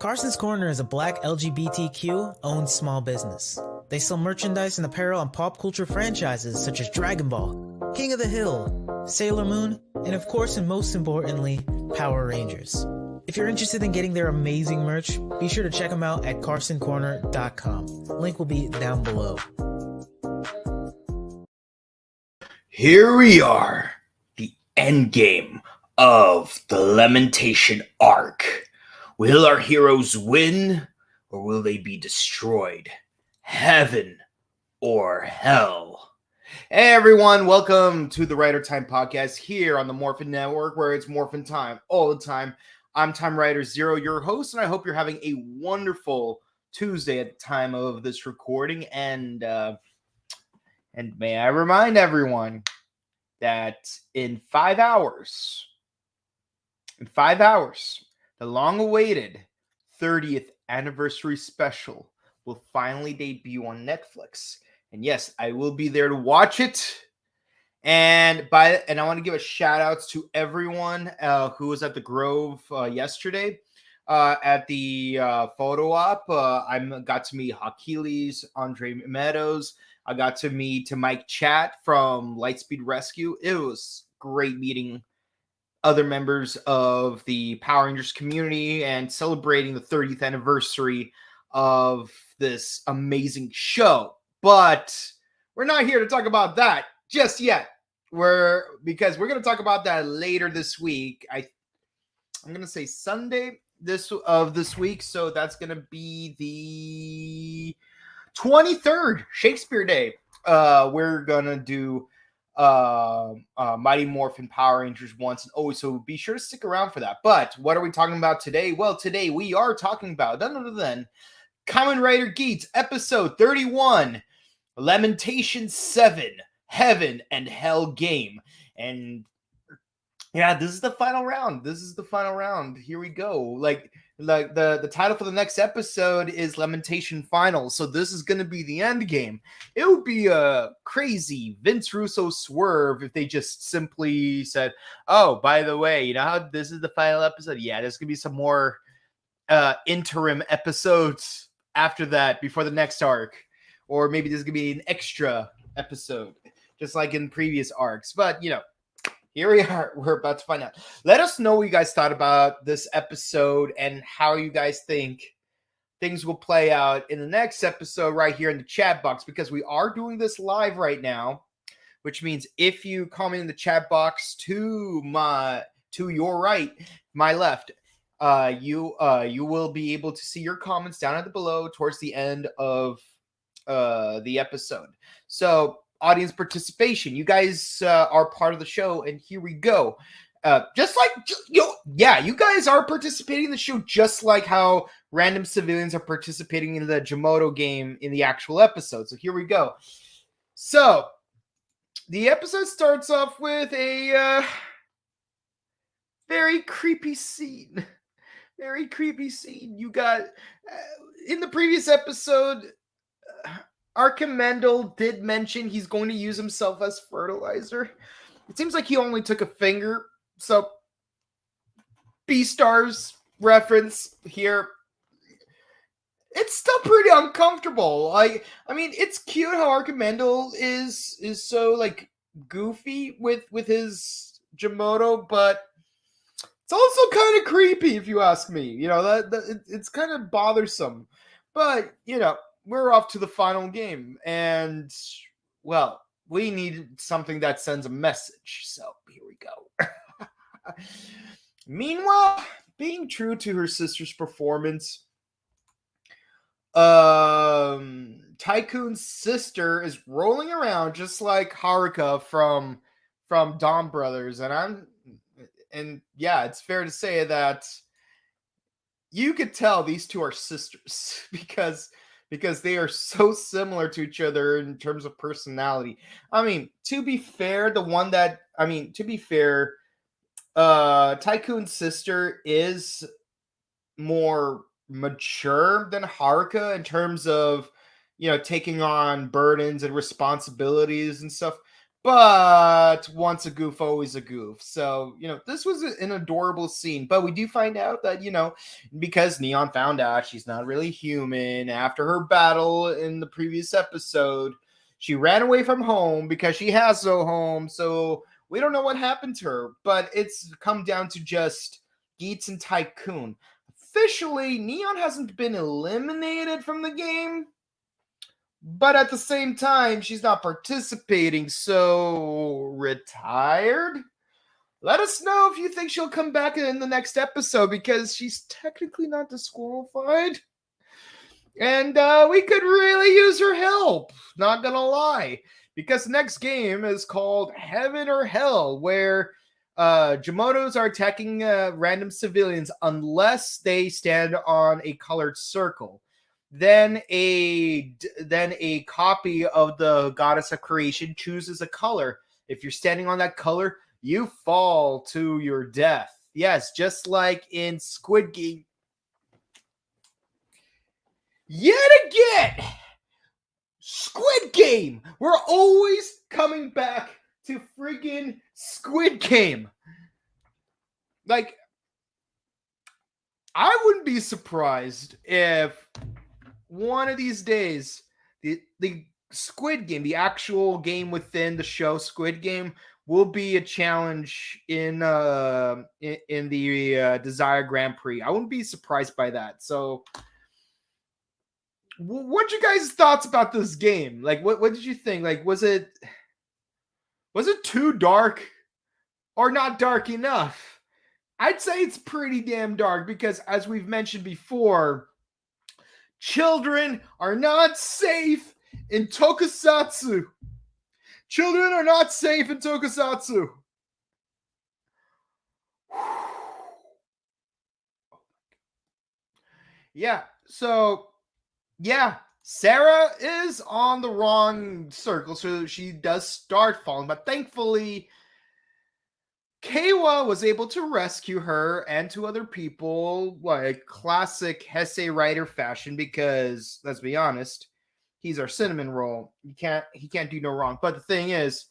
Carson's Corner is a black LGBTQ-owned small business. They sell merchandise and apparel on pop culture franchises such as Dragon Ball, King of the Hill, Sailor Moon, and of course and most importantly, Power Rangers. If you're interested in getting their amazing merch, be sure to check them out at carsoncorner.com. Link will be down below. Here we are, the endgame of the Lamentation arc. Will our heroes win, or will they be destroyed? Heaven or hell? Hey everyone, welcome to the Rider Time podcast here on the Morphin Network, where it's Morphin Time all the time. I'm TimeRider Zero, your host, and I hope you're having a wonderful Tuesday at the time of this recording. And may I remind everyone that in 5 hours, the long-awaited 30th anniversary special will finally debut on Netflix. And yes, I will be there to watch it. And I want to give a shout out to everyone who was at the Grove yesterday at the photo op. I got to meet Hakiles, Andre Meadows. I got to meet Mike Chat from Lightspeed Rescue. It was great meeting other members of the Power Rangers community and celebrating the 30th anniversary of this amazing show. But we're not here to talk about that just yet. Because we're going to talk about that later this week. I'm going to say Sunday this week, so that's going to be the 23rd, Shakespeare Day. We're going to do Mighty Morphin Power Rangers once and always, so be sure to stick around for that. But what are we talking about today? Well, today we are talking about none other than Kamen Rider Geats episode 31, Lamentation VII, Heaven and Hell game. And yeah, this is the final round. Here we go. Like the title for the next episode is Lamentation Final. So this is going to be the end game. It would be a crazy Vince Russo swerve if they just simply said, oh, by the way, you know how this is the final episode? Yeah, there's going to be some more interim episodes after that before the next arc. Or maybe there's going to be an extra episode, just like in previous arcs. But, you know, here we are. We're about to find out. Let us know what you guys thought about this episode and how you guys think things will play out in the next episode right here in the chat box, because we are doing this live right now, which means if you comment in the chat box to your right, my left, you will be able to see your comments down at the below towards the end of the episode. So audience participation, you guys are part of the show, and here we go. You guys are participating in the show just like how random civilians are participating in the Jimoto game in the actual episode. So here we go. So the episode starts off with a very creepy scene. You got in the previous episode, Archimandel did mention he's going to use himself as fertilizer. It seems like he only took a finger, so Beastars reference here. It's still pretty uncomfortable. I mean, it's cute how Archimandel is so like goofy with his Jimoto, but it's also kind of creepy if you ask me. You know, that it's kind of bothersome. But, you know, we're off to the final game, and, well, we need something that sends a message, so here we go. Meanwhile, being true to her sister's performance, Tycoon's sister is rolling around just like Haruka from Dawn Brothers, and yeah, it's fair to say that you could tell these two are sisters because they are so similar to each other in terms of personality. I mean, to be fair, Tycoon's sister is more mature than Haruka in terms of, you know, taking on burdens and responsibilities and stuff. But once a goof, always a goof. So, this was an adorable scene. But we do find out that, because Neon found out she's not really human after her battle in the previous episode, she ran away from home because she has no home. So we don't know what happened to her. But it's come down to just Geats and Tycoon. Officially, Neon hasn't been eliminated from the game. But at the same time, she's not participating, so retired? Let us know if you think she'll come back in the next episode, because she's technically not disqualified. And we could really use her help, not gonna lie. Because the next game is called Heaven or Hell, where Jamotos are attacking random civilians unless they stand on a colored circle. Then a copy of the Goddess of Creation chooses a color. If you're standing on that color, you fall to your death. Yes, just like in Squid Game. Yet again, Squid Game. We're always coming back to friggin' Squid Game. Like, I wouldn't be surprised if one of these days the Squid Game, the actual game within the show Squid Game, will be a challenge in the Desire Grand Prix. I wouldn't be surprised by that. So what's your guys' thoughts about this game? Like, what did you think? Like, was it too dark or not dark enough? I'd say it's pretty damn dark, because as we've mentioned before, children are not safe in tokusatsu. Children are not safe in tokusatsu. Yeah, so, yeah, Sarah is on the wrong circle, so she does start falling, but thankfully Keiwa was able to rescue her and two other people, like classic Heisei Rider fashion, because let's be honest, he's our cinnamon roll. He can't do no wrong. But the thing is,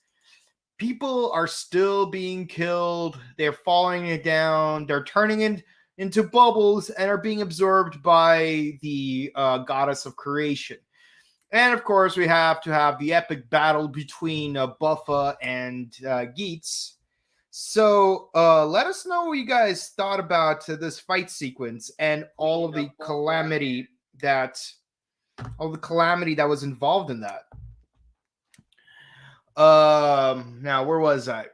people are still being killed. They're falling down. They're turning into bubbles and are being absorbed by the Goddess of Creation. And of course, we have to have the epic battle between Buffa and Geats. So let us know what you guys thought about this fight sequence and all of the calamity that was involved in that. Now, where was I?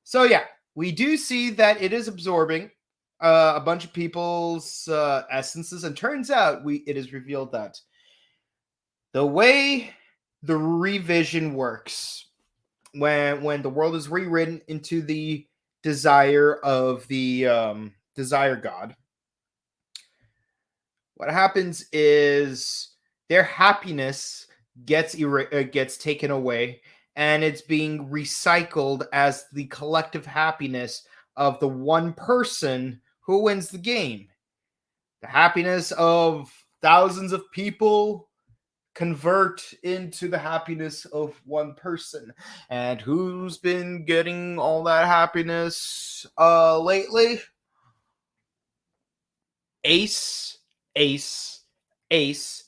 So yeah, we do see that it is absorbing a bunch of people's essences, and turns out it is revealed that the way the revision works, when the world is rewritten into the desire of the desire god, what happens is their happiness gets taken away, and it's being recycled as the collective happiness of the one person who wins the game. The happiness of thousands of people convert into the happiness of one person. And who's been getting all that happiness lately? Ace, Ace, Ace,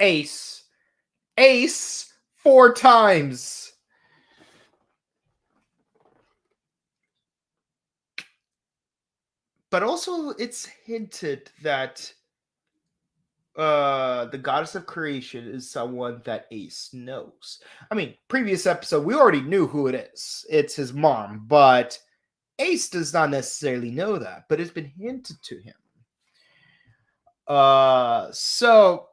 Ace, Ace 4 times. But also, it's hinted that the Goddess of Creation is someone that Ace knows. I mean, previous episode, we already knew who it is. It's his mom, but Ace does not necessarily know that, but it's been hinted to him. So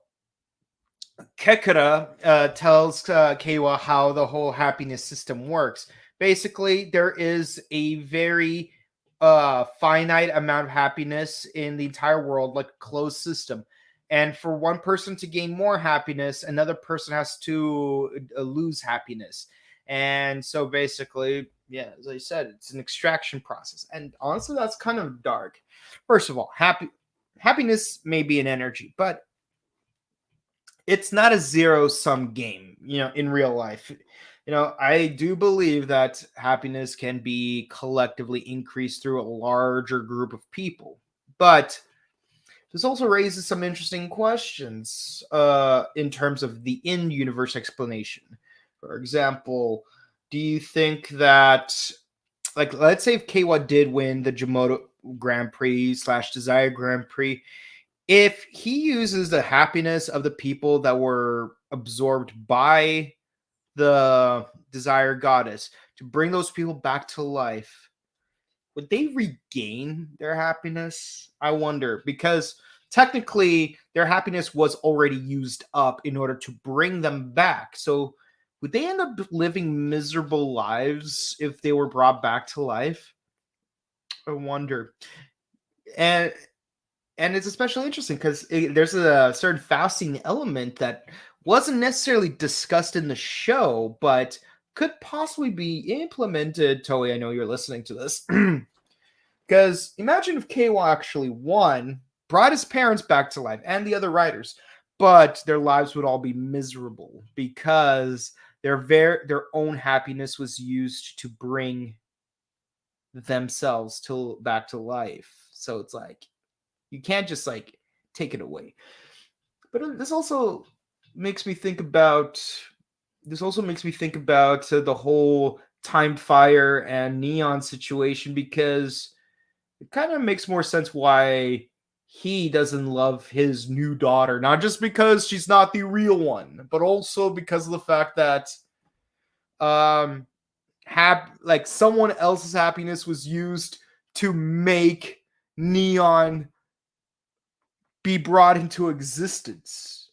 Kekura tells Keiwa how the whole happiness system works. Basically, there is a very finite amount of happiness in the entire world, like a closed system. And for one person to gain more happiness, another person has to lose happiness. And so basically, yeah, as I said, it's an extraction process. And honestly, that's kind of dark. First of all, happiness may be an energy, but it's not a zero-sum game, in real life. I do believe that happiness can be collectively increased through a larger group of people. But this also raises some interesting questions in terms of the in-universe explanation. For example, do you think that, like, let's say if Keiwa did win the Jamoto Grand Prix / Desire Grand Prix, if he uses the happiness of the people that were absorbed by the Desire Goddess to bring those people back to life, would they regain their happiness? I wonder, because technically their happiness was already used up in order to bring them back. So would they end up living miserable lives if they were brought back to life? I wonder. And it's especially interesting because there's a certain Faustian element that wasn't necessarily discussed in the show, but could possibly be implemented. Toei, I know you're listening to this. Because imagine if Keiwa actually won, brought his parents back to life and the other riders, but their lives would all be miserable because their own happiness was used to bring themselves back to life. So it's like you can't just like take it away. But this also makes me think about the whole Time Fire and Neon situation, because it kind of makes more sense why he doesn't love his new daughter, not just because she's not the real one, but also because of the fact that like someone else's happiness was used to make Neon be brought into existence.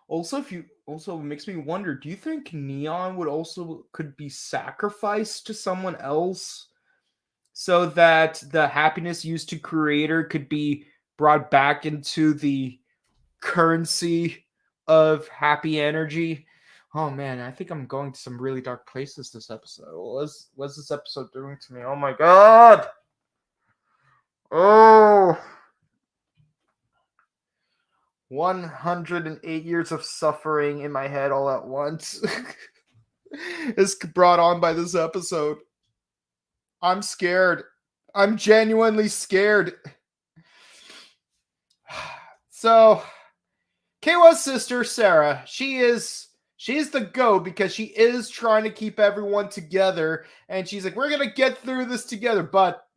Also, it makes me wonder, do you think Neon could be sacrificed to someone else so that the happiness used to creator could be brought back into the currency of happy energy? Oh man, I think I'm going to some really dark places this episode. What's this episode doing to me? Oh my god. Oh, 108 years of suffering in my head all at once is brought on by this episode. I'm scared. I'm genuinely scared. So, Keiwa's sister, Sarah, she's the GOAT because she is trying to keep everyone together. And she's like, we're going to get through this together. But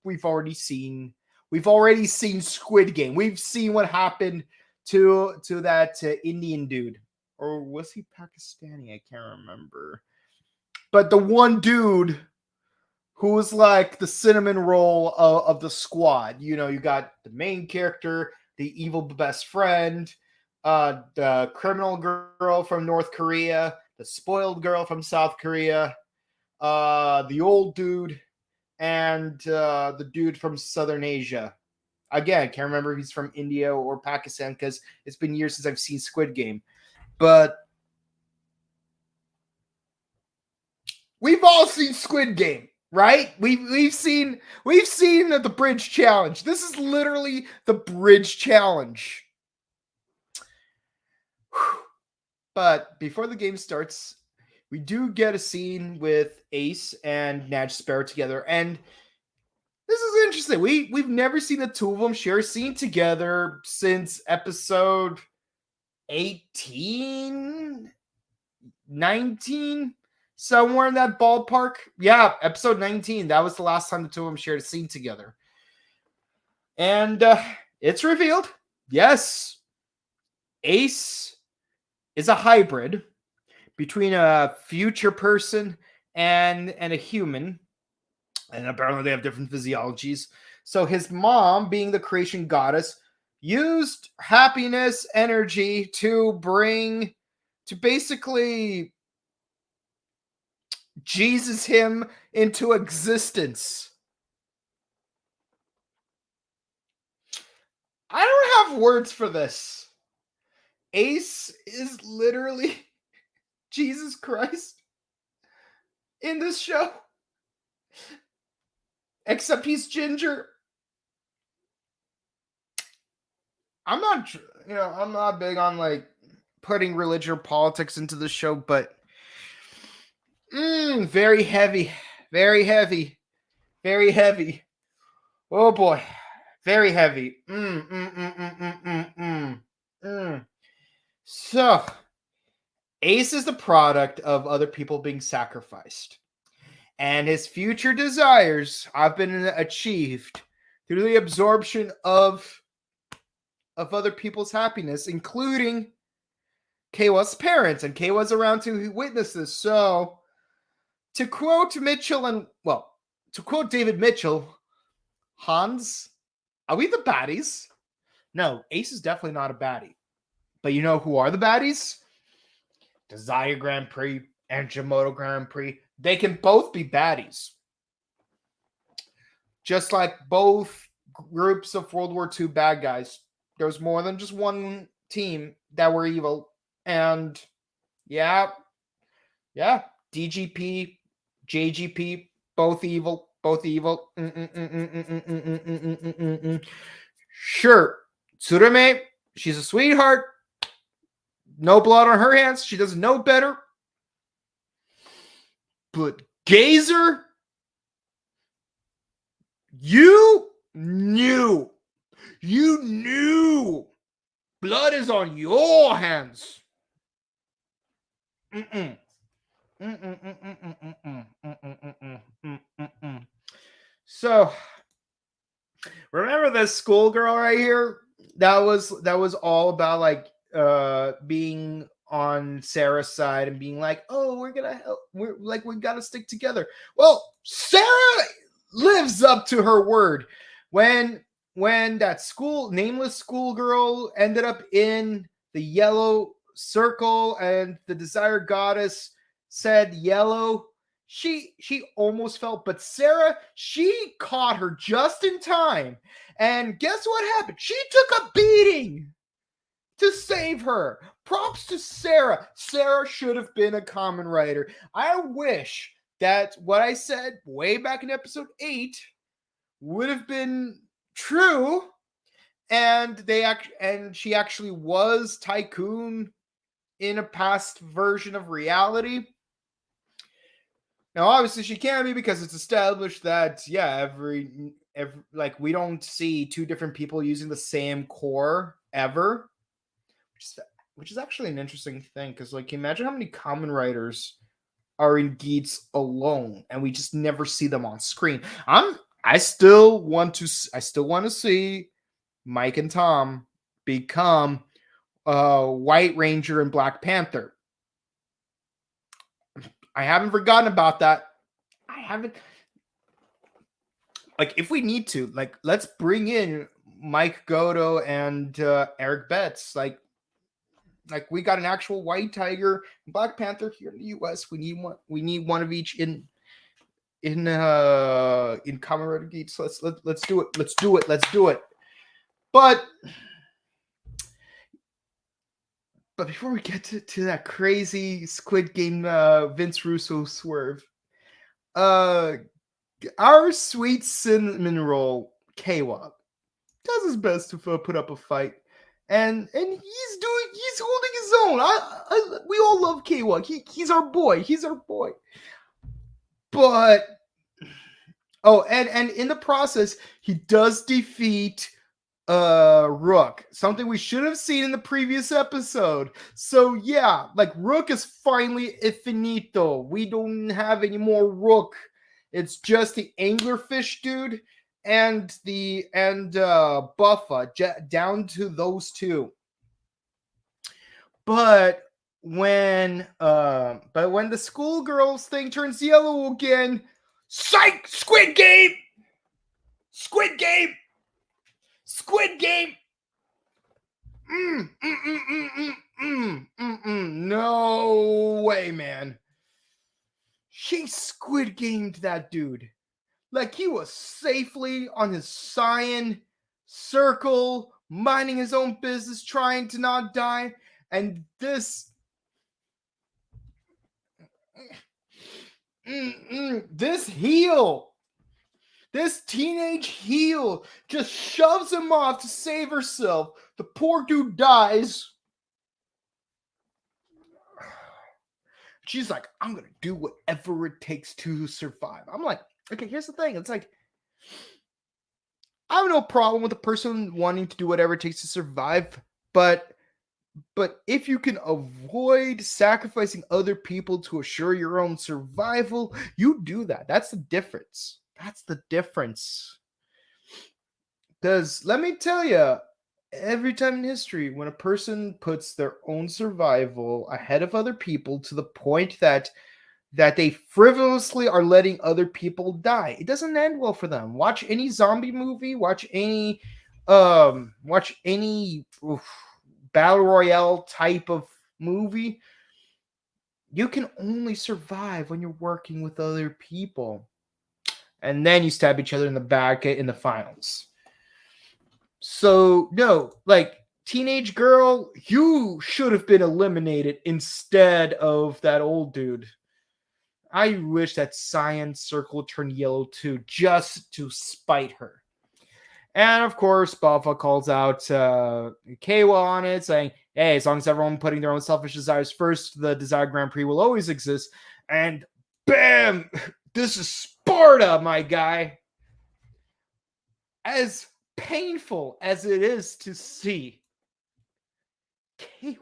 we've already seen Squid Game. We've seen what happened to that Indian dude. Or was he Pakistani? I can't remember. But the one dude who was like the cinnamon roll of the squad. You got the main character, the evil best friend, the criminal girl from North Korea, the spoiled girl from South Korea, the old dude, and the dude from Southern Asia. Again, I can't remember if he's from India or Pakistan because it's been years since I've seen Squid Game. But we've all seen Squid Game, right? We've seen the bridge challenge. This is literally the bridge challenge. But before the game starts, we do get a scene with Ace and Naj Sparrow together, and this is interesting. We've never seen the two of them share a scene together since episode 18, 19, somewhere in that ballpark. Yeah, episode 19. That was the last time the two of them shared a scene together. And it's revealed, yes, Ace is a hybrid between a future person and a human. And apparently they have different physiologies. So his mom, being the creation goddess, used happiness energy to basically Jesus him into existence. I don't have words for this. Ace is literally Jesus Christ in this show. Except he's ginger. I'm not big on like putting religion or politics into the show, but Very heavy. Very heavy. Very heavy. Oh boy. Very heavy. So, Ace is the product of other people being sacrificed. And his future desires have been achieved through the absorption of other people's happiness, including Keiwa's parents. And Keiwa's around to witness this. So, to quote David Mitchell, Hans, are we the baddies? No, Ace is definitely not a baddie. But you know who are the baddies? Desire Grand Prix and Jimoto Grand Prix. They can both be baddies. Just like both groups of World War II bad guys. There's more than just one team that were evil. And yeah, DGP, JGP, both evil. Sure, Tsurume, she's a sweetheart. No blood on her hands. She doesn't know better. But Gazer, you knew. Blood is on your hands. So, remember this schoolgirl right here? That was all about like being on Sarah's side and being like, oh, we're gonna help. We gotta stick together. Well, Sarah lives up to her word. When that nameless schoolgirl ended up in the yellow circle and the desire goddess said yellow, she almost fell, but Sarah, she caught her just in time. And guess what happened? She took a beating to save her. Props to Sarah. Sarah should have been a Kamen Rider. I wish that what I said way back in episode 8 would have been true, and she actually was Tycoon in a past version of reality. Now, obviously, she can't be because it's established that every like we don't see two different people using the same core ever, which is actually an interesting thing because like imagine how many Kamen Riders are in Geats alone, and we just never see them on screen. I still want to see Mike and Tom become White Ranger and Black Panther. I haven't forgotten about that. I haven't. Like, if we need to, like, let's bring in Mike Goto and Eric Betts. Like we got an actual White Tiger, Black Panther here in the U.S. We need one. We need one of each in Kamen Rider Geats. Let's do it. Let's do it. But before we get to that crazy Squid Game Vince Russo swerve, our sweet cinnamon roll Keiwa does his best to put up a fight, and he's holding his own. We all love Keiwa. He's our boy. But and in the process, he does defeat Rook, something we should have seen in the previous episode. So yeah, like Rook is finally finito. We don't have any more Rook. It's just the anglerfish dude and Buffa, down to those two. But when the schoolgirls thing turns yellow again, psych! Squid Game! No way, man. She Squid Gamed that dude. Like he was safely on his cyan circle, minding his own business, trying to not die. And this heel, this teenage heel, just shoves him off to save herself. The poor dude dies. She's like, I'm gonna do whatever it takes to survive. I'm like, okay, here's the thing. It's like, I have no problem with a person wanting to do whatever it takes to survive, but if you can avoid sacrificing other people to assure your own survival, you do that. That's the difference. That's the difference. Because let me tell you, every time in history, when a person puts their own survival ahead of other people to the point that they frivolously are letting other people die, it doesn't end well for them. Watch any zombie movie, watch any battle royale type of movie. You can only survive when you're working with other people. And then you stab each other in the back in the finals. So, no, like, teenage girl, you should have been eliminated instead of that old dude. I wish that cyan circle turned yellow too, just to spite her. And of course, Buffa calls out Kawa on it, saying, hey, as long as everyone putting their own selfish desires first, the Desired Grand Prix will always exist. And bam! This is Sparta, my guy. As painful as it is to see, Kawa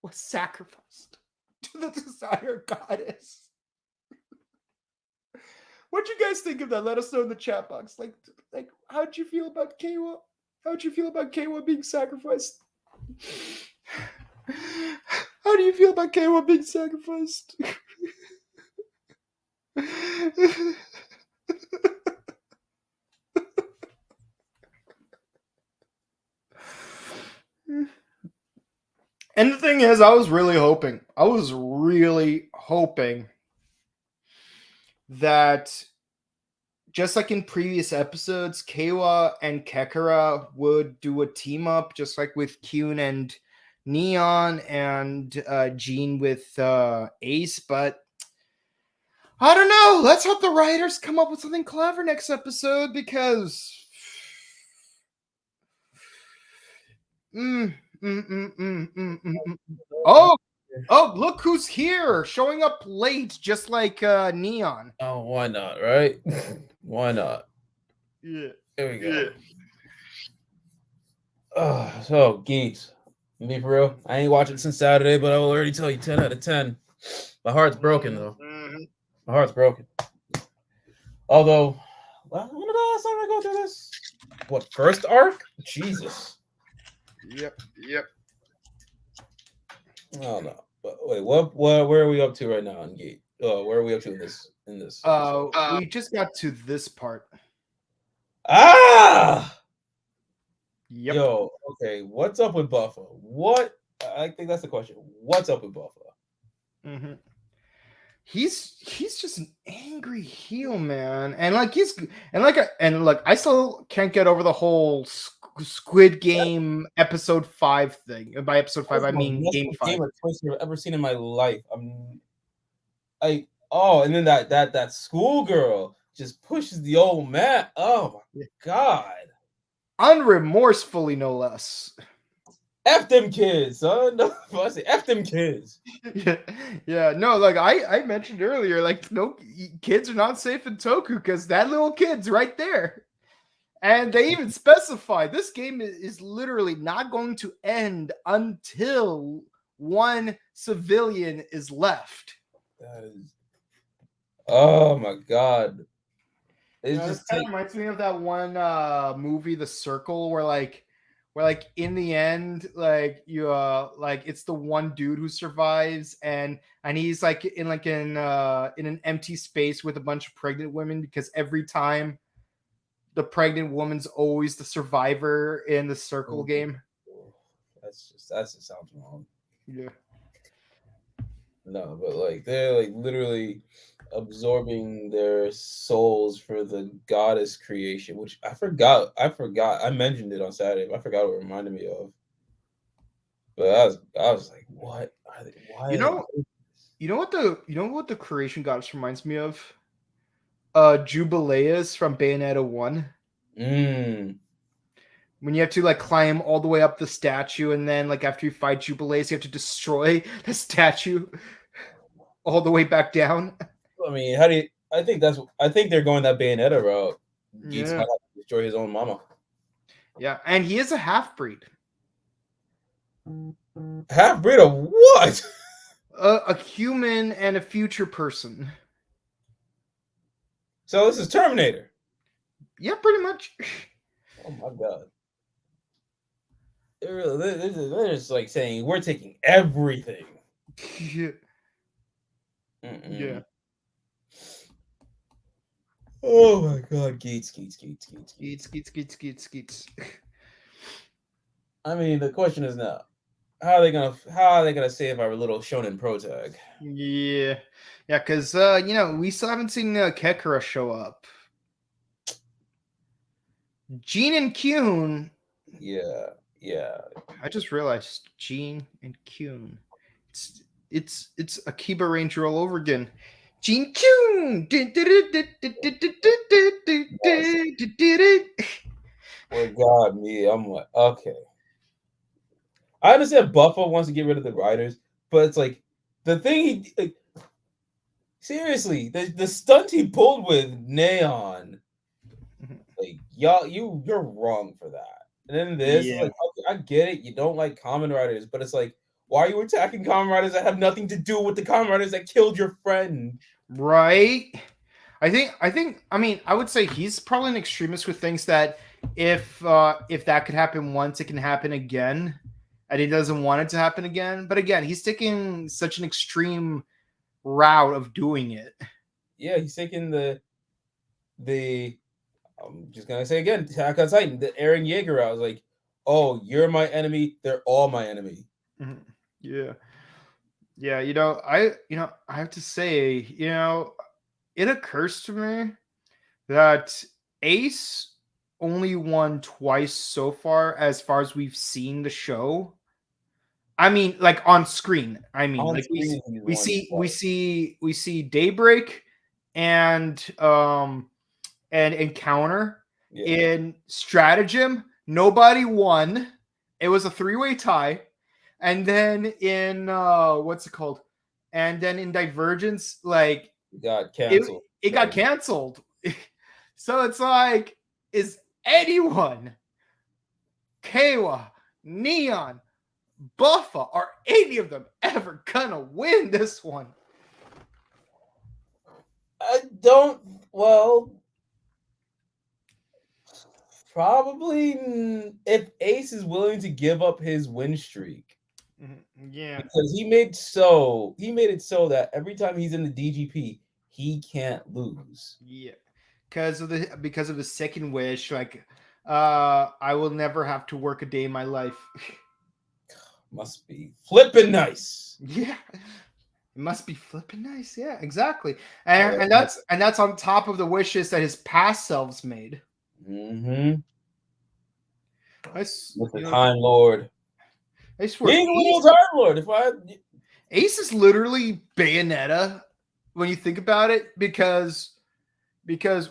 was sacrificed to the Desire Goddess. What'd you guys think of that? Let us know in the chat box. Like, how'd you feel about Kawa? How'd you feel about Kawa being sacrificed? How do you feel about Kawa being sacrificed? And the thing is, I was really hoping that just like in previous episodes, Kawa and Kekara would do a team up, just like with Kyun and Neon and Jean with Ace. But I don't know. Let's hope the writers come up with something clever next episode, because Oh, look who's here, showing up late, just like Neon. Oh, why not, right? Why not? Yeah. There we go. So, Geats. Me for real. I ain't watching since Saturday, but I will already tell you 10 out of 10. My heart's broken, though. Mm-hmm. My heart's broken. Although, when did I last time I go through this? What, first arc? Jesus. Yep. Oh, no. But wait, where are we up to right now in Gate? Where are we up to in this? We just got to this part. Yep. Yo, okay. What's up with Buffa? I think that's the question. What's up with Buffa? Mm-hmm. He's just an angry heel, man, and I still can't get over the whole Squid Game episode 5 thing. By episode 5, I mean game 5. Twist I've ever seen in my life. And then that schoolgirl just pushes the old man. Oh my god. Unremorsefully, no less. F them kids, son. No, I say F them kids. Yeah. No, like I mentioned earlier, like, no, kids are not safe in Toku because that little kid's right there. And they even specify this game is literally not going to end until one civilian is left. That is. Oh my god. It just kind of reminds me of that one movie, The Circle, where in the end, like you like it's the one dude who survives, and he's like in an empty space with a bunch of pregnant women, because every time the pregnant woman's always the survivor in the Circle game. That just sounds wrong. Yeah. No, but like they're like literally absorbing their souls for the goddess creation, which I forgot. I mentioned it on Saturday, but I forgot what it reminded me of. But I was like, what are they? Why? You know what the creation goddess reminds me of? Jubileus from Bayonetta 1. When you have to like climb all the way up the statue, and then like after you fight Jubileus, you have to destroy the statue. all the way back down. I mean, how do you? I think they're going that Bayonetta route. Geats Yeah. might have to destroy his own mama. Yeah, and he is a half-breed. Half breed of what? A human and a future person. So this is Terminator. Yeah, pretty much. Oh my god. They're just like saying we're taking everything. Yeah. Yeah. Oh my god, Geats. I mean, the question is now, how are they gonna save our little shonen pro tag? Yeah, because we still haven't seen Kekara show up. Gene and Kyun. Yeah. I just realized Gene and Kyun. It's Akiba Ranger all over again. Gene Kyun. Oh god, me. I'm like, okay. I understand Buffalo wants to get rid of the riders, but it's like the thing seriously, the stunt he pulled with Neon, like you're wrong for that. And then this, like, okay, I get it, you don't like Kamen Riders, but it's like, why are you attacking Kamen Riders that have nothing to do with the Kamen Riders that killed your friend? Right. I would say he's probably an extremist who thinks that if that could happen once, it can happen again, and he doesn't want it to happen again. But again, he's taking such an extreme route of doing it. Yeah, he's taking the I'm just gonna say again, Attack on Titan, the Eren Yeager. I was like, oh, you're my enemy, they're all my enemy. Mm-hmm. Yeah. I have to say, it occurs to me that Ace only won twice so far as we've seen the show. I mean, like on screen. I mean, On like screen, we see Daybreak and Encounter in Stratagem. Nobody won. It was a 3-way tie. And then in what's it called? And then in Divergence, like it got canceled. It got canceled. So it's like, is anyone, Kawa, Neon, Buffa, are any of them ever gonna win this one? I don't. Well, probably if Ace is willing to give up his win streak. Yeah, because he made it so that every time he's in the DGP, he can't lose. Yeah, because of the second wish, like, I will never have to work a day in my life. Must be flipping nice. Yeah, it must be flipping nice. Yeah, exactly. And that's on top of the wishes that his past selves made. Mm-hmm. With the know, Time Lord. I swear, Being a little Time Lord. Ace is literally Bayonetta when you think about it, because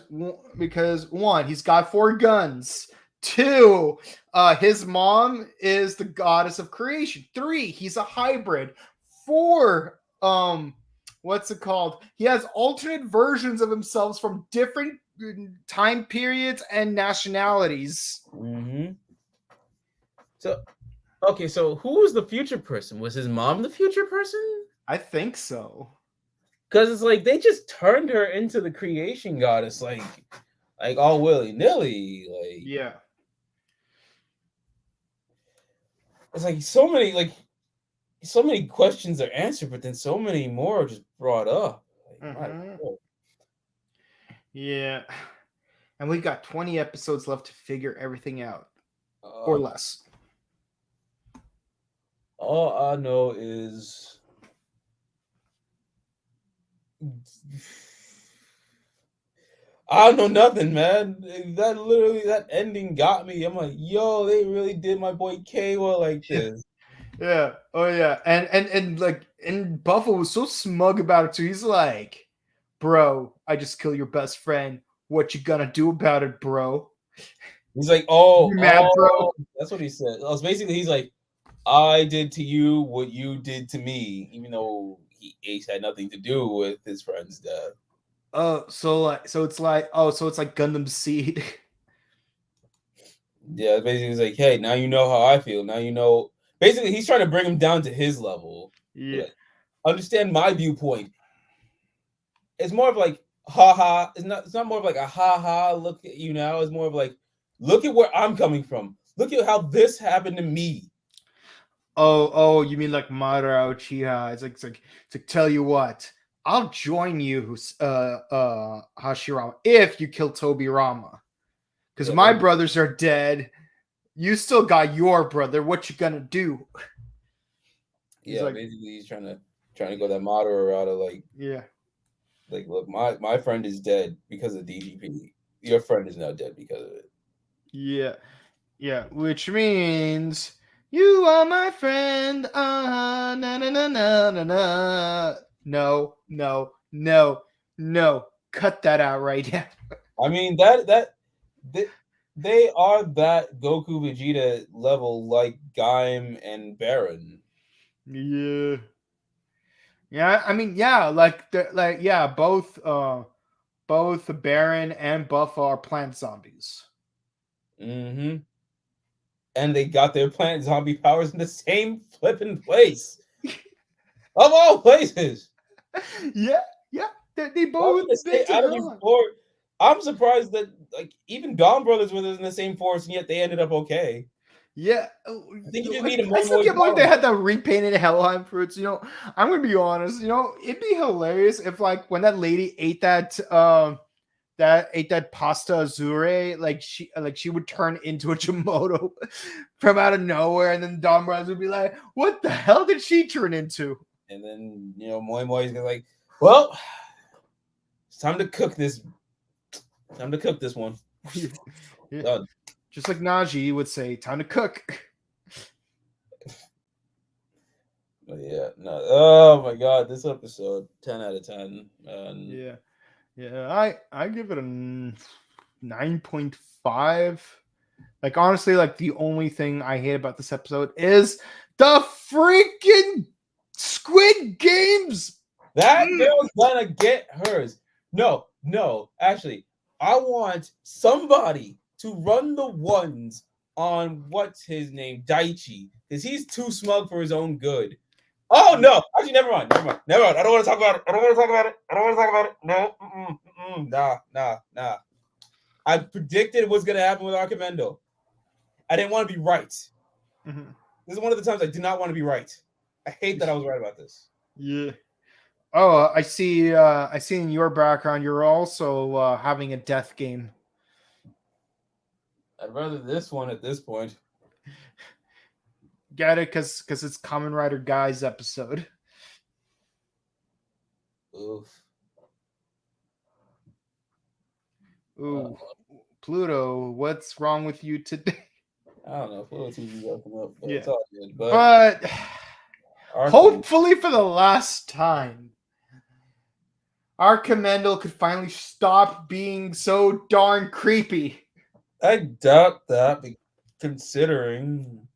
one, he's got 4 guns. 2, his mom is the goddess of creation. 3, he's a hybrid. 4, what's it called? He has alternate versions of himself from different time periods and nationalities. Mm-hmm. So who was the future person? Was his mom the future person? I think so. Because it's like they just turned her into the creation goddess, like all willy-nilly. Like, yeah. It's like so many questions are answered, but then so many more are just brought up. Like, yeah. And we've got 20 episodes left to figure everything out. Or less. All I know is I don't know nothing, man. That ending got me. I'm like, yo, they really did my boy Kawa like this. Yeah. Oh yeah. And Buffalo was so smug about it too. He's like, bro, I just killed your best friend. What you gonna do about it, bro? He's like, oh, you mad, bro? That's what he said. Basically, he's like, I did to you what you did to me, even though Ace had nothing to do with his friend's death. So it's like Gundam Seed. Yeah, basically, it's like, hey, now you know how I feel. Now you know. Basically, he's trying to bring him down to his level. Yeah. Like, understand my viewpoint. It's more of like, haha. It's not more of like a haha. Look at you now. It's more of like, look at where I'm coming from. Look at how this happened to me. Oh, you mean like Madara Uchiha? It's like tell you what, I'll join you, Hashirama, if you kill Tobirama, because my brothers are dead. You still got your brother. What you gonna do? Yeah, like, basically he's trying to go that Madara route of like, yeah, like, look, my friend is dead because of DGP. Your friend is now dead because of it. Yeah, which means you are my friend. Na na na na na na. No. Cut that out right now. I mean they are that Goku Vegeta level, like Gaim and Baron. Yeah. I mean, yeah, both Baron and Buff are plant zombies. Mm-hmm. And they got their plant zombie powers in the same flipping place. Of all places. Yeah. They both stay out of these four. I'm surprised that like even Dawn Brothers were in the same force, and yet they ended up okay. Yeah, I think you just need a I still can't believe they had the repainted Hellheim fruits. I'm gonna be honest. It'd be hilarious if like when that lady ate that pasta azure, like she would turn into a Jimoto from out of nowhere, and then Dawn Brothers would be like, "What the hell did she turn into?" And then Moi Moi's like, "Well, it's time to cook this. Time to cook this one." Yeah. Just like Najee would say, "Time to cook." Yeah. No. Oh my God, this episode, 10 out of 10. Yeah. I give it a 9.5. Like honestly, like the only thing I hate about this episode is the freaking Squid Games. That girl's gonna get hers. No, actually, I want somebody to run the ones on what's his name, Daichi, because he's too smug for his own good. Oh no! Actually, never mind. I don't want to talk about it. No, nah. I predicted what's gonna happen with Archimendo. I didn't want to be right. Mm-hmm. This is one of the times I do not want to be right. I hate that I was right about this. Yeah. Oh, I see. I see in your background you're also having a death game. I'd rather this one at this point. Get it? Because it's Kamen Rider Guys episode. Oof. Ooh. Pluto, what's wrong with you today? I don't know. Pluto TV's open up, but yeah. it's all good. But hopefully for the last time, Archimendo could finally stop being so darn creepy. I doubt that, considering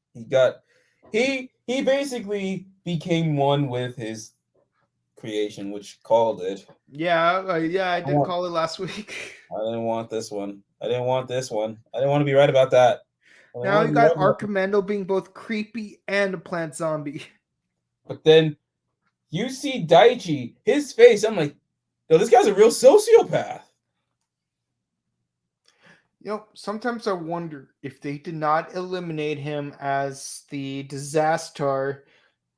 he basically became one with his creation, which called it. Yeah, I did call it last week. I didn't want this one. I didn't want to be right about that. Now you got Archimendo being both creepy and a plant zombie. But then you see Daichi, his face. I'm like, yo, this guy's a real sociopath. Sometimes I wonder if they did not eliminate him as the disaster,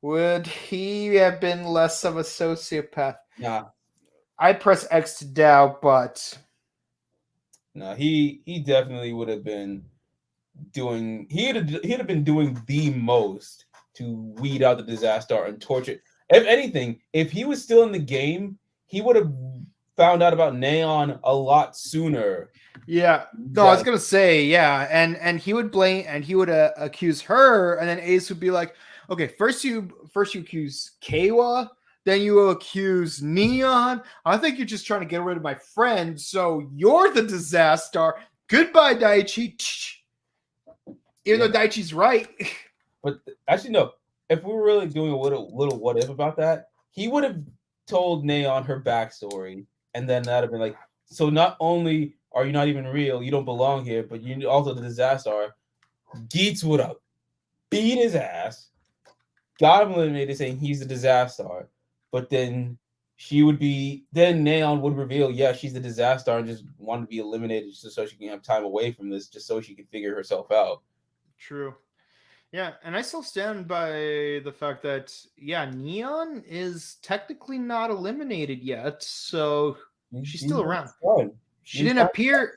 would he have been less of a sociopath? Nah. I press X to doubt, but no, he definitely would have been doing. He'd have been doing the most to weed out the disaster and torture. If anything, if he was still in the game, he would have found out about Neon a lot sooner. Yeah, no, I was gonna say, yeah, and he would blame and he would accuse her, and then Ace would be like, okay, first you accuse Kawa, then you accuse Neon. I think you're just trying to get rid of my friend, so you're the disaster. Goodbye, Daichi. Even though Daichi's right. But actually, no. If we were really doing a little what if about that, he would have told Neon her backstory, and then that'd have been like, so not only are you not even real, you don't belong here, but you also the disaster. Geats would have beat his ass, got him eliminated, saying he's the disaster, but then Neon would reveal, yeah, she's the disaster and just want to be eliminated just so she can have time away from this, just so she can figure herself out. True. Yeah, and I still stand by the fact that Neon is technically not eliminated yet, so she's still around. She didn't appear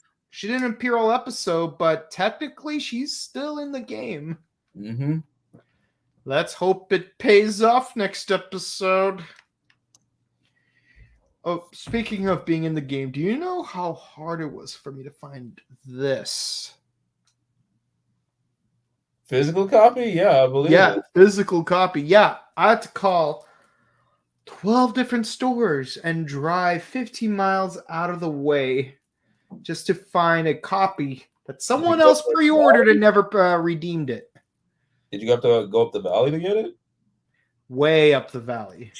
all episode, but technically she's still in the game. Mm-hmm. Let's hope it pays off next episode. Oh, speaking of being in the game, do you know how hard it was for me to find this? Physical copy? Yeah, I believe it. Physical copy. Yeah, I had to call 12 different stores and drive 15 miles out of the way just to find a copy that someone else pre-ordered and never redeemed it. Did you have to go up the valley to get it? Way up the valley.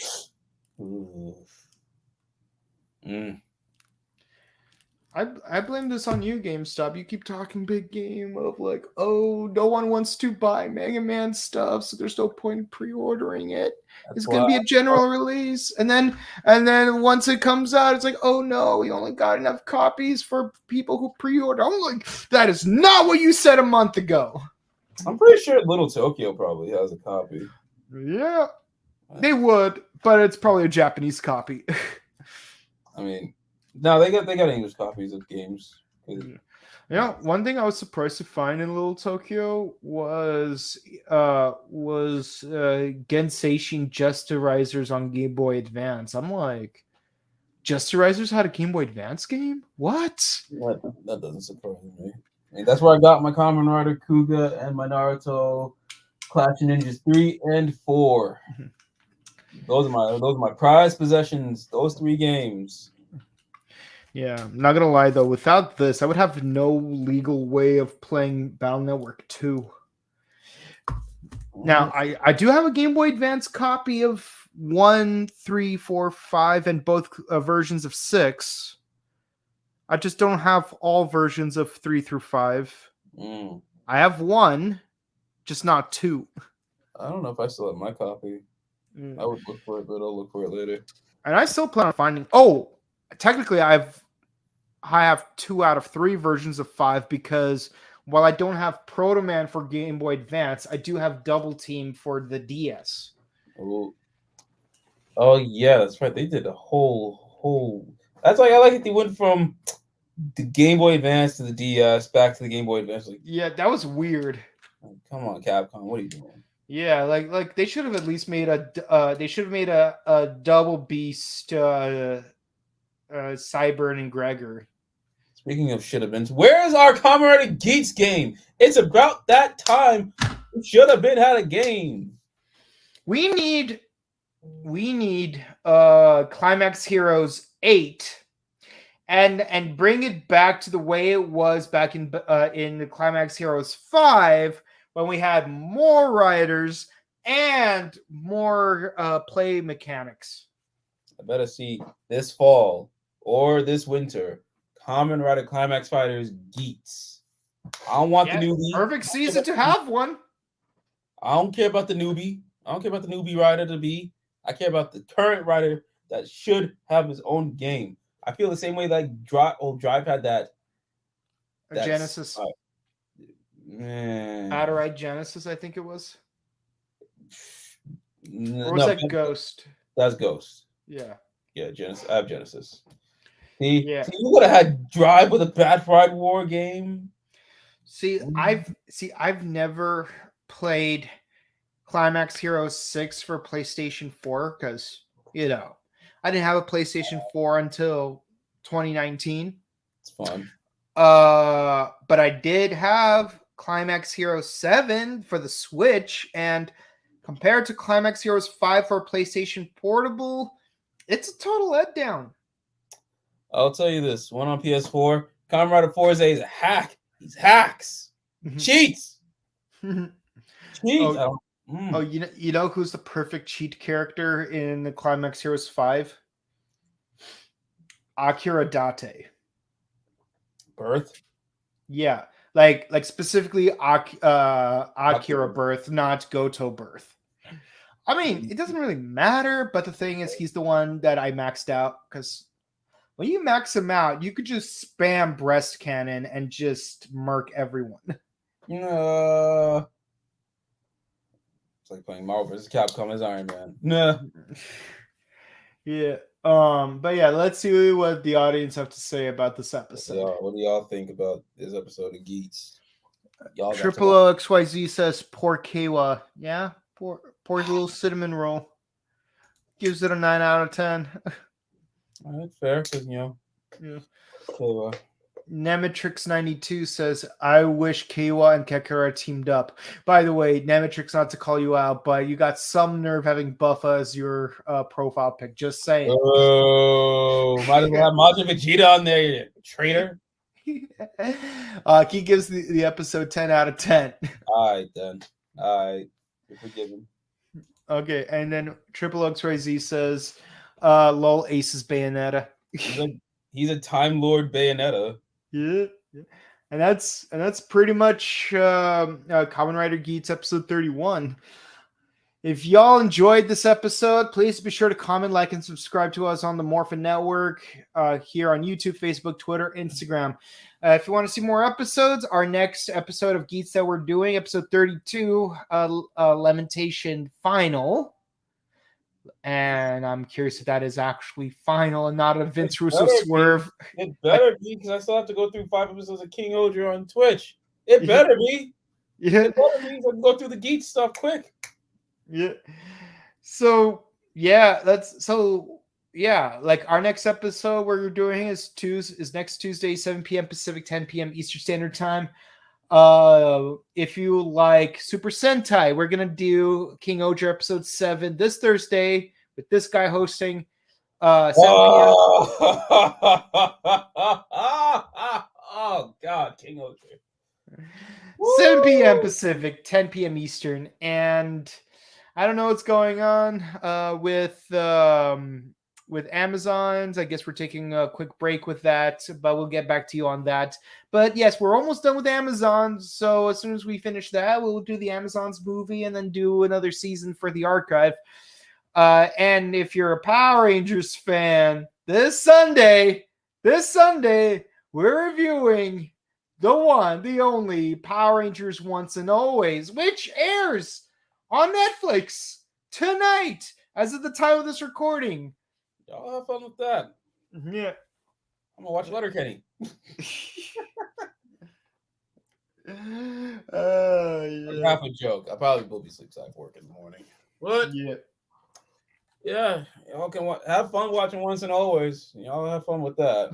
I blame this on you, GameStop. You keep talking big game of like, oh, no one wants to buy Mega Man stuff, so there's no point in pre-ordering it. It's gonna be a general release, and then once it comes out, it's like, oh no, we only got enough copies for people who pre-order. I'm like, that is not what you said a month ago. I'm pretty sure Little Tokyo probably has a copy. Yeah, they would, but it's probably a Japanese copy. I mean, no, they got English copies of games. Yeah, one thing I was surprised to find in Little Tokyo was Genseishi Justerizers on Game Boy Advance. I'm like, Justerizers had a Game Boy Advance game? What? That doesn't surprise me. I mean, that's where I got my Kamen Rider Kuga and my Naruto Clash of Ninjas 3 and 4. Those are my prized possessions. Those 3 games. Yeah, I'm not gonna lie though. Without this, I would have no legal way of playing Battle Network 2. Now, I do have a Game Boy Advance copy of 1, 3, 4, 5, and both versions of 6. I just don't have all versions of 3 through 5. I have 1, just not 2. I don't know if I still have my copy. I would look for it, but I'll look for it later. And I still plan on finding. Oh, technically, I have 2 out of 3 versions of 5 because while I don't have Proto Man for Game Boy Advance, I do have Double Team for the DS. Oh yeah, that's right. They did a whole. That's why I like it. They went from the Game Boy Advance to the DS back to the Game Boy Advance. Like, yeah, that was weird. Come on, Capcom, what are you doing? Yeah, like they should have at least made a Double Beast, Cyburn and Gregor. Speaking of should have been, where is our Kamen Rider Geats game? It's about that time. We should have had a game. We need Climax Heroes 8 and bring it back to the way it was back in the Climax Heroes 5 when we had more riders and more play mechanics. I better see this fall or this winter Kamen Rider Climax Fighters Geats. I don't want the newbie. Perfect season to have one. I don't care about the newbie. I don't care about the newbie rider to be. I care about the current rider that should have his own game. I feel the same way that Drive had that. Genesis. Adorite Genesis, I think it was. Or was that Ghost? That's Ghost. Yeah. Yeah, Genesis. I have Genesis. See, you would have had Drive with a Bad Ride War game. I've never played Climax Heroes 6 for PlayStation 4 because I didn't have a PlayStation 4 until 2019. It's fun. But I did have Climax Heroes 7 for the Switch, and compared to Climax Heroes 5 for PlayStation Portable, it's a total letdown. I'll tell you this: one on PS4, Kamen Rider 4 is a hack. He's hacks, cheats. Cheats. You know who's the perfect cheat character in the Climax Heroes 5? Akira Date. Birth. Yeah, like specifically Akira Birth, not Goto Birth. I mean, it doesn't really matter, but the thing is, he's the one that I maxed out because when you max him out, you could just spam breast cannon and just murk everyone. It's like playing Marvel vs. Capcom as Iron Man. Nah. Yeah. But yeah, let's see what the audience have to say about this episode. What do y'all think about this episode of Geats? Triple XYZ says poor Kawa. Yeah, poor little cinnamon roll. Gives it a 9 out of 10. That's fair, because yeah. Kawa. Nematrix92 says, I wish Kawa and Kekara teamed up. By the way, Nematrix, not to call you out, but you got some nerve having Buffa as your profile pic. Just saying. Oh, might as well have Majin Vegeta on there, you traitor. He gives the episode 10 out of 10. All right, then. All right. You're forgiven. Okay, and then Triple XYZ says, lol, Ace's Bayonetta. He's a Time Lord Bayonetta. Yeah. And that's pretty much Kamen Rider Geats episode 31. If y'all enjoyed this episode, please be sure to comment, like, and subscribe to us on the Morphin Network here on YouTube, Facebook, Twitter, Instagram. If you want to see more episodes, our next episode of Geats that we're doing, episode 32, Lamentation Final. And I'm curious if that is actually final and not a Vince Russo swerve. It better be, because I still have to go through 5 episodes of King Oger on Twitch. It better be. Yeah. It better be, so I can go through the Geats stuff quick. Yeah. So like our next episode we're doing is next Tuesday, 7 p.m. Pacific, 10 p.m. Eastern Standard Time. If you like Super Sentai, we're gonna do King Oger episode 7 this Thursday with this guy hosting. 7 p.m. Oh God, King Oger. 7 p.m. Pacific, 10 p.m. Eastern, and I don't know what's going on with Amazon's. I guess we're taking a quick break with that, but we'll get back to you on that. But yes, we're almost done with Amazon. So as soon as we finish that, we'll do the Amazon's movie and then do another season for the archive. And if you're a Power Rangers fan, this Sunday, we're reviewing the one, the only Power Rangers Once and Always, which airs on Netflix tonight, as of the time of this recording. Y'all have fun with that. Yeah. I'm gonna watch Letterkenny. Yeah. Half a joke. I probably will be sleep-side work in the morning. What? Yeah. Y'all can have fun watching Once and Always. Y'all have fun with that.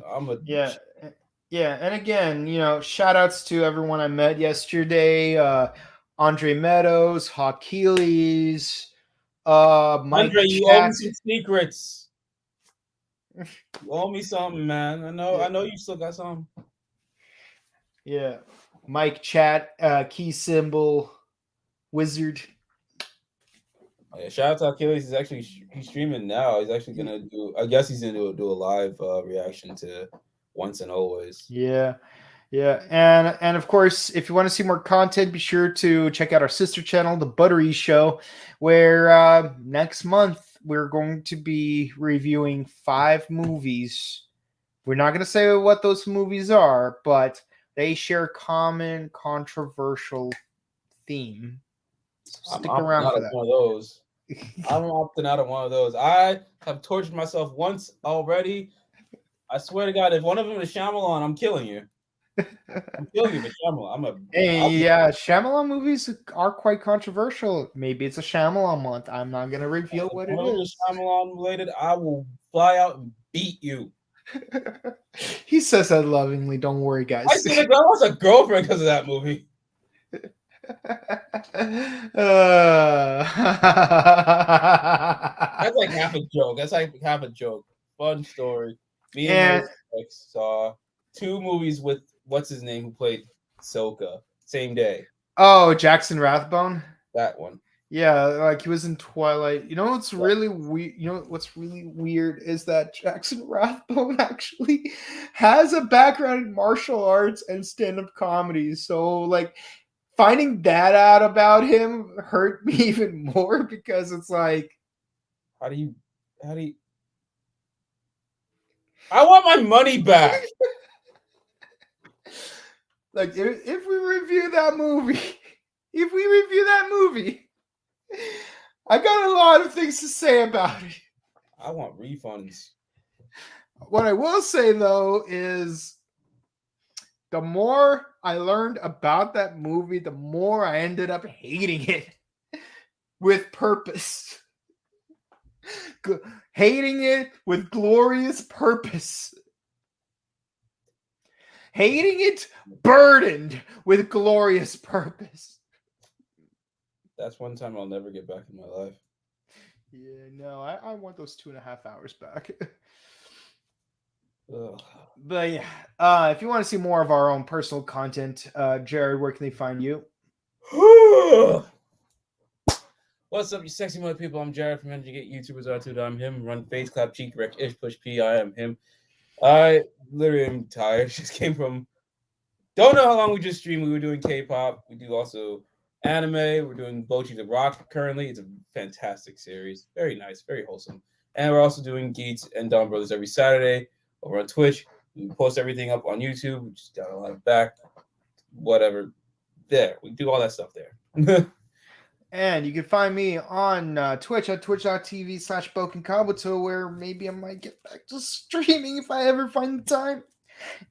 Yeah. And again, shout outs to everyone I met yesterday. Andre Meadows, Hawkeelys, Mike Andre, you owe me some secrets. You owe me something, man. I know you still got some. Yeah. Mike Chat, Key Symbol, Wizard. Oh, yeah, shout out to Achilles. He's streaming now. He's actually gonna do. I guess he's gonna do a live reaction to Once and Always. Yeah. And of course, if you want to see more content, be sure to check out our sister channel, The Buttery Show, where next month we're going to be reviewing 5 movies. We're not going to say what those movies are, but they share common controversial theme. So stick around for that. One of those. I'm opting out of one of those. I have tortured myself once already. I swear to God, if one of them is Shyamalan, I'm killing you. I'm killing you with Shyamalan. Shyamalan movies are quite controversial. Maybe it's a Shyamalan month. I'm not going to reveal what it is. Shyamalan related, I will fly out and beat you. He says that lovingly. Don't worry, guys. I see the girl was a girlfriend because of that movie. That's like half a joke. Fun story. Me and my saw 2 movies with what's his name who played Soka same day. Oh, Jackson Rathbone. That one. Yeah, like he was in Twilight. You know what's really weird? You know what's really weird is that Jackson Rathbone actually has a background in martial arts and stand-up comedy. So like finding that out about him hurt me even more because it's like, how do you I want my money back. like if we review that movie, I got a lot of things to say about it. I want refunds. What I will say though is the more I learned about that movie, the more I ended up hating it with purpose. Hating it with glorious purpose. Hating it burdened with glorious purpose. That's one time I'll never get back in my life. Yeah, no, I want those 2.5 hours back. But yeah, if you want to see more of our own personal content, Jared, where can they find you? What's up, you sexy mother people? I'm Jared from Energy Get YouTubers R2. I'm him. Run face clap cheek direct ish push P. I am him. I literally am tired. Just came from. Don't know how long we just streamed. We were doing K-pop. We do also anime. We're doing Bochi the Rock currently. It's a fantastic series. Very nice, very wholesome. And we're also doing Geats and Dawn Brothers every Saturday over on Twitch. We post everything up on YouTube. We just got a lot of back, whatever. There, we do all that stuff there. And you can find me on Twitch at twitch.tv/BokenKabuto, where maybe I might get back to streaming if I ever find the time.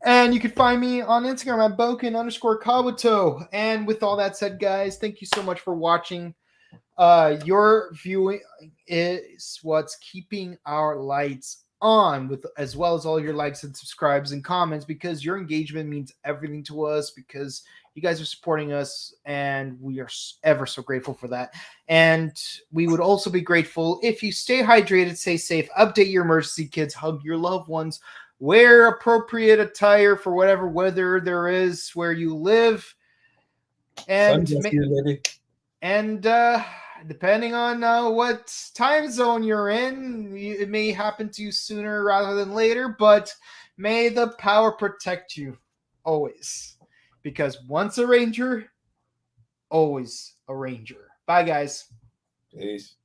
And you can find me on Instagram at Boken_Kabuto. And with all that said, guys, thank you so much for watching. Your viewing is what's keeping our lights on, with as well as all your likes and subscribes and comments, because your engagement means everything to us, because you guys are supporting us and we are ever so grateful for that. And we would also be grateful if you stay hydrated, stay safe, update your emergency kits, hug your loved ones, wear appropriate attire for whatever weather there is where you live, and depending on what time zone you're in, it may happen to you sooner rather than later, but may the power protect you always. Because once a ranger, always a ranger. Bye, guys. Peace.